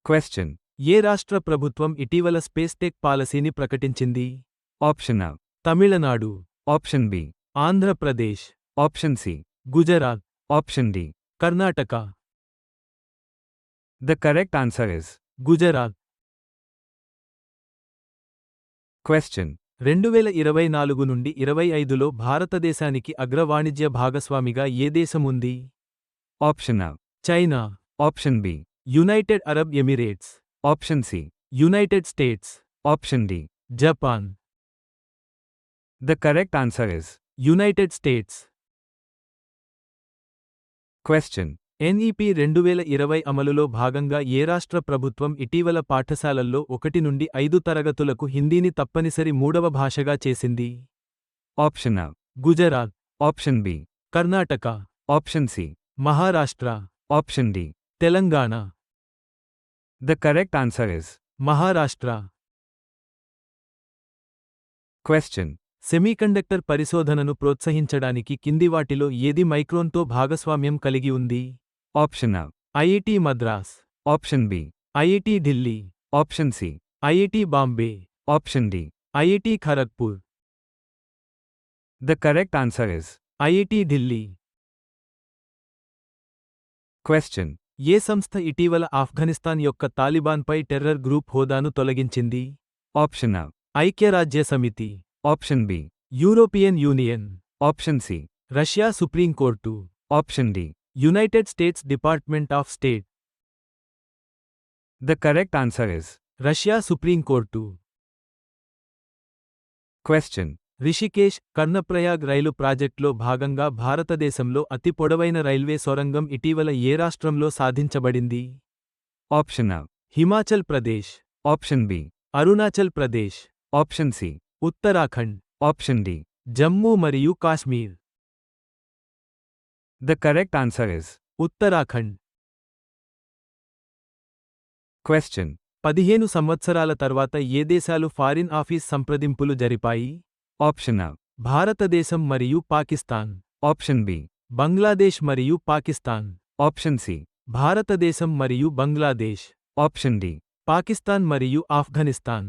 Question. ఏ రాష్ట్ర ప్రభుత్వం ఇటీవల స్పేస్ టెక్ పాలసీని ప్రకటించింది? Option A. Tamil Nadu, Option B. Andhra Pradesh, Option C. Gujarat, Option D. Karnataka. The correct answer is Gujarat. question. 2024 నుండి 25లో భారతదేశానికి అగ్ర వాణిజ్య భాగస్వామిగా ఏ దేశం ఉంది? Option A. China, Option B. United Arab Emirates, Option C. United states, Option D. Japan. The correct answer is United states. question. NEP 2020 అమలులో భాగంగా ఏ రాష్ట్ర ప్రభుత్వం ఇటీవల పాఠశాలల్లో 1 నుండి 5 తరగతులకు హిందీని తప్పనిసరి మూడవ భాషగా చేసింది? Option A. Gujarat, Option B. Karnataka, Option C. Maharashtra, Option D. Telangana. The correct answer is Maharashtra. question. Semiconductor పరిశోధనను ప్రోత్సహించడానికి కింది వాటిలో ఏది మైక్రోన్తో భాగస్వామ్యం కలిగి ఉంది? Option A. IIT Madras, Option B. IIT Delhi, Option C. IIT Bombay, Option D. IIT Kharagpur. The correct answer is IIT Delhi. question. ఏ సంస్థ ఇటీవల ఆఫ్ఘనిస్తాన్ యొక్క తాలిబాన్పై టెర్రర్ గ్రూప్ హోదాను తొలగించింది? Option A. ఐక్యరాజ్య సమితి, Option B. European Union, Option C. రష్యా Supreme Court, Option D. United States Department of State. The correct answer is రష్యా Supreme Court. question. Rishikesh, Karnaprayag rail ప్రాజెక్ట్లో భాగంగా భారతదేశంలో అతి పొడవైన రైల్వే సొరంగం ఇటీవల ఏ రాష్ట్రంలో సాధించబడింది? Option A. Himachal Pradesh, Option B. Arunachal Pradesh, Option C. Uttarakhand, Option D. Jammu మరియు Kashmir. The correct answer is Uttarakhand. question. 15 సంవత్సరాల తర్వాత ఏ దేశాలు ఫారిన్ ఆఫీస్ సంప్రదింపులు జరిపాయి? Option A. భారతదేశం మరియు పాకిస్తాన్, Option B. బంగ్లాదేశ్ మరియు పాకిస్తాన్, Option C. భారతదేశం మరియు బంగ్లాదేశ్, Option D. పాకిస్తాన్ మరియు Afghanistan.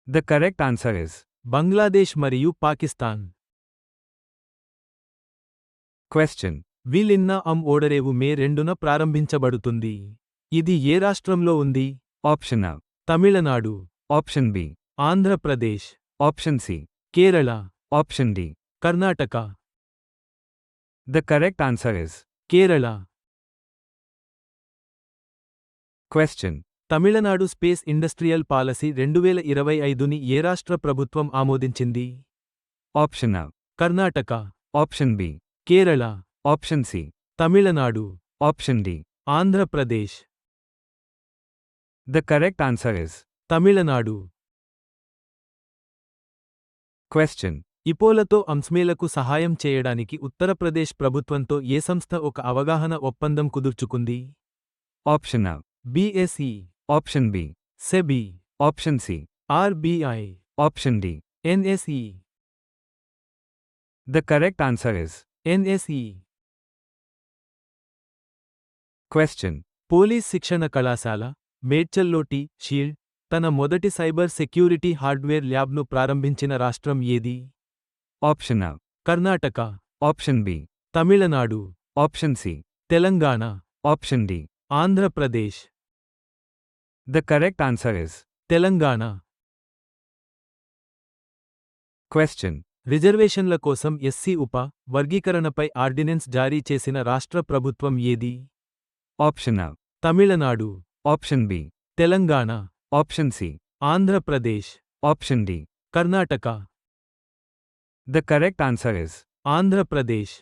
The correct answer is Bangladesh మరియు పాకిస్తాన్. question. విలిన్నా ఓడరేవు మే 2న ప్రారంభించబడుతుంది. ఇది ఏ రాష్ట్రంలో ఉంది? Option A. Tamil Nadu, Option B. Andhra Pradesh, Option C. Kerala, Option D. Karnataka. The correct answer is Kerala. question. Tamil Nadu space industrial policy 2025ని ఏ రాష్ట్ర ప్రభుత్వం ఆమోదించింది? Option A. Karnataka, Option B. Kerala, Option C. Tamil Nadu, Option D. Andhra Pradesh. The correct answer is Tamil Nadu. question. ఇపోలతో అంస్మేలకు సహాయం చేయడానికి ఉత్తరప్రదేశ్ ప్రభుత్వంతో ఏ సంస్థ ఒక అవగాహన ఒప్పందం కుదుర్చుకుంది? Option A. BSE, Option B. SEBI, Option C. RBI, Option D. NSE. The correct answer is NSE. question. Police శిక్షణ కళాశాల, మేడ్చల్లోటి shield తన మొదటి సైబర్ సెక్యూరిటీ హార్డ్వేర్ ల్యాబ్ను ప్రారంభించిన రాష్ట్రం ఏది? Option A. Karnataka, Option B. Tamil Nadu, Option C. Telangana, Option D. Andhra Pradesh. The correct answer is Telangana. question. రిజర్వేషన్ల కోసం SC వర్గీకరణపై ordinance జారీ చేసిన రాష్ట్ర ప్రభుత్వం ఏది? Option A. Tamil Nadu, Option B. Telangana, Option C. Andhra Pradesh, Option D. Karnataka. The correct answer is Andhra Pradesh.